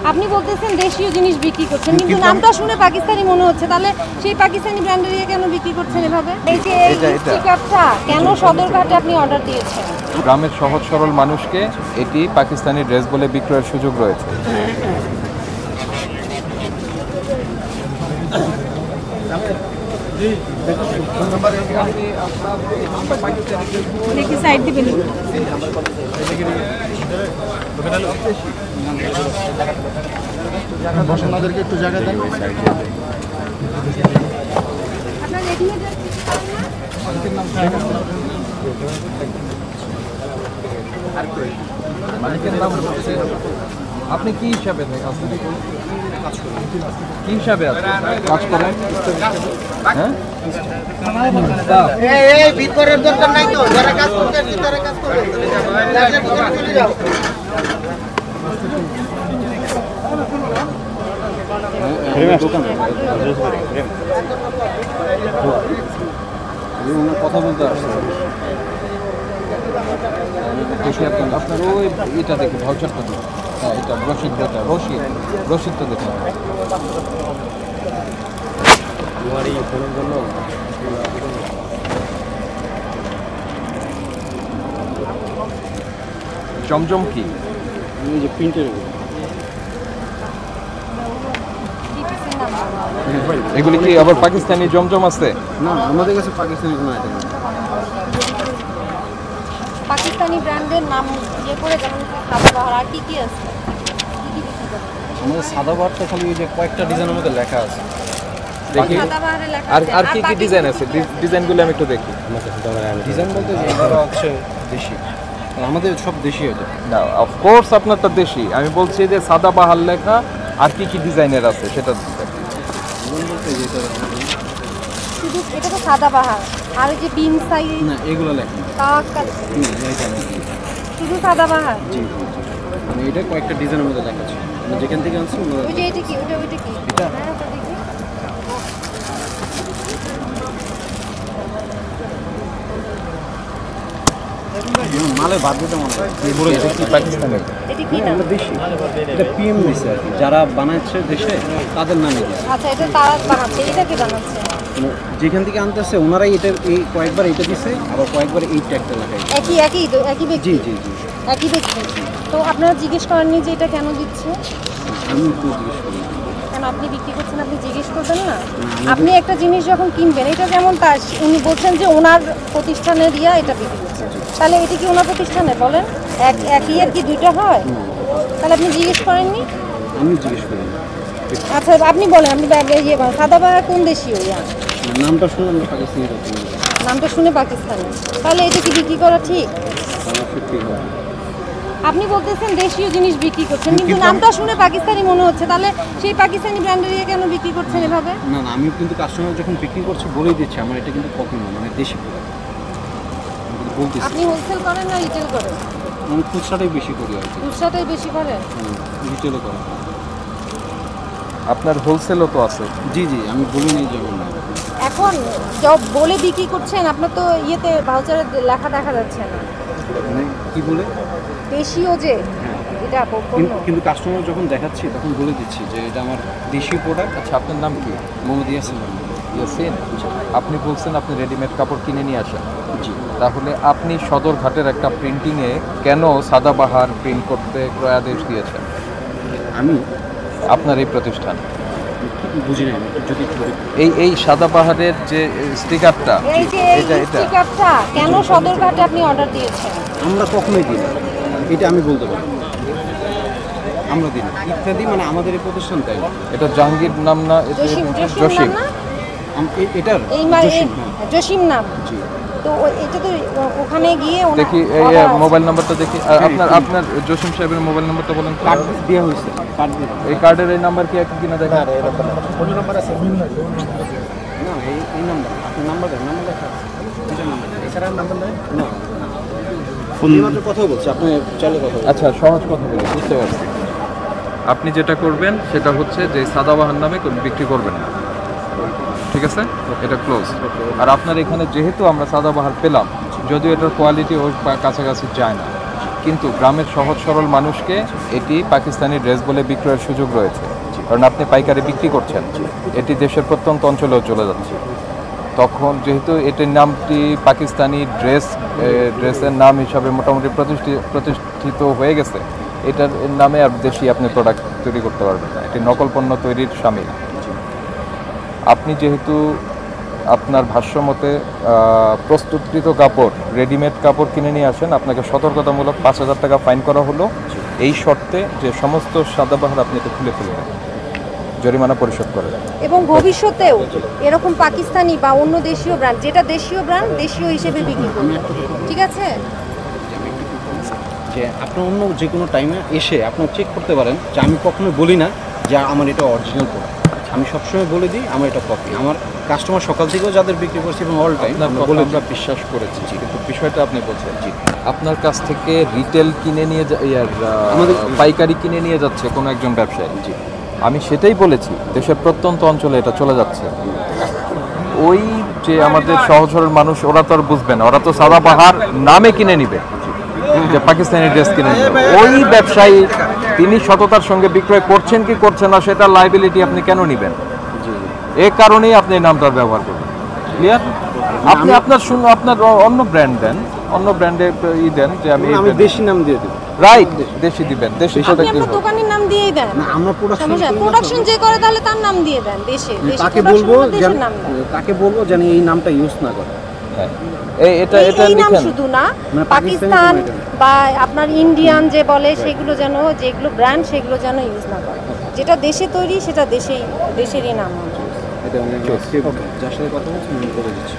আপনি বলতেছেন দেশীয় জিনিস বিক্রি করছেন, কিন্তু নামটা শুনে পাকিস্তানি মনে হচ্ছে, তাহলে সেই পাকিস্তানি ব্র্যান্ডের কেন বিক্রি করছেন এভাবে? এই যে এই স্টিকারটা কেন সদরঘাটে আপনি অর্ডার দিয়েছেন? গ্রামের সহজ সরল মানুষকে এটি পাকিস্তানি ড্রেস বলে বিক্রয়ের সুযোগ রয়েছে। সাইড দিবেন। আমাদেরকে একটু জায়গা দেন। মালিকের নাম হচ্ছে, আপনি কি হিসাবে কি হিসাবে কাজ করেন? হ্যাঁ, ভিতরের দরকার নাই তো, যারা কাজ করতে ভিতরে কাজ করবে, চলে যাও। কথা বলতে আসছে আপনার ওই এটা দেখে ভাউচারটা দেখুন। হ্যাঁ, এটা রশিদটা দেখুন। জমজম কি? যে প্রিন্টের এগুলি কি আবার পাকিস্তানি জমজম আছে? না, আমাদের কাছে পাকিস্তানি কোনো আইটেম নেই। পাকিস্তানি ব্র্যান্ডের নাম ইয়ে করে, যেমন সাদাবাহার, আর কি কি আছে? আমাদের সাদাবাহারটা খালি ওই যে কয়েকটা ডিজাইনের মধ্যে লেখা আছে। দেখি সাদাবাহারে লেখা আর আছে। আর কি কি ডিজাইন আছে? ডিজাইনগুলো আমি একটু দেখি। ডিজাইন বলতে যে এগুলো হচ্ছে দেশি, আমাদের সব দেশি এটা। না, অফকোর্স আপনারটা দেশি। আমি বলছি যে সাদাবাহার লেখা আর কি কি ডিজাইনের আছে সেটা দেখি। শুধু এটা তো সাদাবাহার, আর এই যে বিম সাইজ না, এগুলো লেখা না। শুধু সাদাবাহার। জি, মানে এটা কয়েকটা ডিজাইনের মধ্যে লেখা আছে। মানে যেখান থেকে আনছি ওই যে এটা কি? ওইটা কি? এটা হ্যাঁ, ওটা দেখি। মালে বাদ দিতে মনে হয়। এটা কি পাকিস্তানের? এটা কি নাম? আমরা দেশি, এটা পিএম দিচ্ছে আর কি, যারা বানাচ্ছে দেশে তাদের নামে দিচ্ছে। আচ্ছা, এটা তারা বানাচ্ছে, এটা কি বানাচ্ছে? মানে যেখান থেকে আনতেছে ওনারাই এটা এই কয়েকবার এটা দিচ্ছে, আবার কয়েকবার এই ট্যাগটা লাগাই। একই ব্যক্তি? জি। একই ব্যক্তি। তো আপনারা জিজ্ঞেস করেননি যে এটা কেন দিচ্ছে? আমি একটু জিজ্ঞেস করি। কেন আপনি বিক্রি করছেন, আপনি জিজ্ঞেস করবেন না? আপনি একটা জিনিস যখন কিনবেন, এটা যেমন তার, উনি বলছেন যে ওনার প্রতিষ্ঠানে দিয়া এটা বিক্রি করছে, তাহলে এটা কি ওনার প্রতিষ্ঠানে? বলেন, একই আর কি দুইটা হয়? তাহলে আপনি জিজ্ঞেস করেননি? আমি জিজ্ঞেস করি। আচ্ছা, আপনি বলেন, আপনি ইয়ে করেন, সাদাবাহার কোন দেশীয়? নামটা শুনে আমরা পাকিস্তানি করতে নামটা শুনে পাকিস্তানি, তাহলে এটা কি বিক্রি করা ঠিক? আপনি বলতেছেন দেশীয় জিনিস বিক্রি করছেন, কিন্তু নামটা শুনে পাকিস্তানি মনে হচ্ছে, তাহলে সেই পাকিস্তানি ব্র্যান্ডের কেন বিক্রি করছেন এভাবে? না, আমি কিন্তু কাস্টমার যখন বিক্রি করছি বলেই দিচ্ছি আমার এটা কিন্তু কপি না, মানে দেশি প্রোডাক্ট বলতেছি। আপনি হোলসেল করেন না রিটেল করেন? আমি খুচরাটাই বেশি করি আর কি। খুচরাটাই বেশি করেন? রিটেলও করা। আপনার হোলসেলও তো আছে। জি, আমি বলি নাই যেমন না। এখন সব বলে বিক্রি করছেন, আপনার তো ইয়েতে ভাউচারে লেখা দেখা যাচ্ছে না। মানে কি বলে? দেশীয় যে এটা পণ্য। কিন্তু কাস্টমার যখন দেখাচ্ছি তখন বলে দিচ্ছি যে এটা আমার দেশীয় প্রোডাক্ট। আচ্ছা, আপনার নাম কি? মোহাম্মদ ইয়াসিন। ইয়াসিন, আপনি বলছেন আপনি রেডিমেড কাপড় কিনে নিয়ে আসেন। জি। তাহলে আপনি সদরঘাটের একটা প্রিন্টিংয়ে কেন সাদাবাহার প্রিন্ট করতে ক্রয়াদেশ দিয়েছেন? আমি আপনার এই প্রতিষ্ঠান বুঝি না, যদি এই সাদাবাহারের যে স্টিকারটা, এই যে এই স্টিকারটা কেন সদরঘাটে আপনি অর্ডার দিয়েছেন? আমরা কখনোই দিই না, এটা আমি বলতে পারি। আমরা দিই না ইত্যাদি, মানে আমাদের এই প্রতিষ্ঠান তাই। এটা জাহাঙ্গীর নাম না? জসিম না? এটার জসিম নাম। জি। তো এটা তো ওখানে গিয়ে দেখি এই মোবাইল নাম্বারটা দেখি। আপনার জসিম সাহেবের মোবাইল নাম্বারটা বলেন। কার্ড দেওয়া হয়েছে, কার্ড দিয়ে। এই কার্ডের এই নাম্বার কি একই কিনা দেখেন? ফোন নাম্বার আছে না? এই নাম্বার, আপনার নাম্বার দেন, নাম্বার লেখা আছে। এছাড়া নাম্বার নেই না। ফোন মাত্র কথা বলছি, আপনি চাইলে কথা বলুন। আচ্ছা, সহজ কথা বলি, বুঝতে পারছি। আপনি যেটা করবেন সেটা হচ্ছে যে সাদাবাহার নামে বিক্রি করবেন না, ঠিক আছে? এটা ক্লোজ। আর আপনার এখানে যেহেতু আমরা সাদাবাহার পেলাম, যদিও এটার কোয়ালিটি ওর কাছাকাছি যায় না, কিন্তু গ্রামের সহজ সরল মানুষকে এটি পাকিস্তানি ড্রেস বলে বিক্রয়ের সুযোগ রয়েছে, কারণ আপনি পাইকারি বিক্রি করছেন, এটি দেশের প্রত্যন্ত অঞ্চলেও চলে যাচ্ছে। তখন যেহেতু এটির নামটি পাকিস্তানি ড্রেসের নাম হিসাবে মোটামুটি প্রতিষ্ঠিত হয়ে গেছে, এটার নামে আর দেশি আপনি প্রোডাক্ট তৈরি করতে পারবেন না, এটি নকল পণ্য তৈরির শামিল। আপনি যেহেতু আপনার ভাষ্যমতে প্রস্তুতকৃত কাপড়, রেডিমেড কাপড় কিনে নিয়ে আসেন, আপনাকে সতর্কতামূলক 5,000 টাকা ফাইন করা হলো, এই শর্তে যে সমস্ত সাদাবাহার আপনি এটা খুলে ফেলবেন, জরিমানা পরিশোধ করে। এবং ভবিষ্যতেও এরকম পাকিস্তানি বা অন্য দেশীয় ব্র্যান্ড, যেটা দেশীয় ব্র্যান্ড দেশীয় হিসেবে বিক্রি করবে, ঠিক আছে? যে আপনি অন্য যে কোনো টাইমে এসে আপনার চেক করতে পারেন যে আমি কখনো বলি না যে আমার এটা অরিজিনাল প্রোডাক্ট, আমি সবসময় বলে দিই আমার এটা কপি। আমার কাস্টমার সকাল থেকেও যাদের বিক্রি করছি এবং অল টাইম আমরা বিশ্বাস করেছি, কিন্তু বিষয়টা আপনি বলছেন আপনার কাছ থেকে রিটেল কিনে নিয়ে আমাদের পাইকারি কিনে নিয়ে যাচ্ছে কোনো একজন ব্যবসায়ী, আমি সেটাই বলেছি, দেশের প্রত্যন্ত অঞ্চলে এটা চলে যাচ্ছে। ওই যে আমাদের সহজ সরল মানুষ, ওরা তো আর বুঝবে না, ওরা তো সাদাবাহার নামে কিনে নিবে, যে পাকিস্তানি ড্রেস কিনে নিবে। ওই ব্যবসায়ী তিনি সততার সঙ্গে বিক্রয় করছেন কি করছেন না, সেটা লাইবিলিটি আপনি কেন নেবেন? এই কারণেই আপনি এই নামটার ব্যবহার করবেন। ক্লিয়ার? আপনি আপনার অন্য ব্র্যান্ড দেন, অন্য ব্র্যান্ডে দেন, যে আমি দেশি নাম দিয়ে দেব। রাইট, দেশি দিবেন, দেশি আপনি আপনার দোকানের নাম দিয়েই দেন। না, আমরা প্রোডাকশন যে করে তাহলে তার নাম দিয়ে দেন, দেশে তাকে বলবো তাকে বলবো যেন এই নামটা ইউজ না করে। এটা এই নাম লিখেন। শুধু না, মানে পাকিস্তান বা আপনার ইন্ডিয়ান যে বলে সেগুলো যেন, যেগুলো ব্র্যান্ড সেগুলো যেন ইউজ না করে। যেটা দেশে তৈরি সেটা দেশেরই নাম হবে। এটা যার সাথে কথা বলছি আমি করে দিচ্ছি।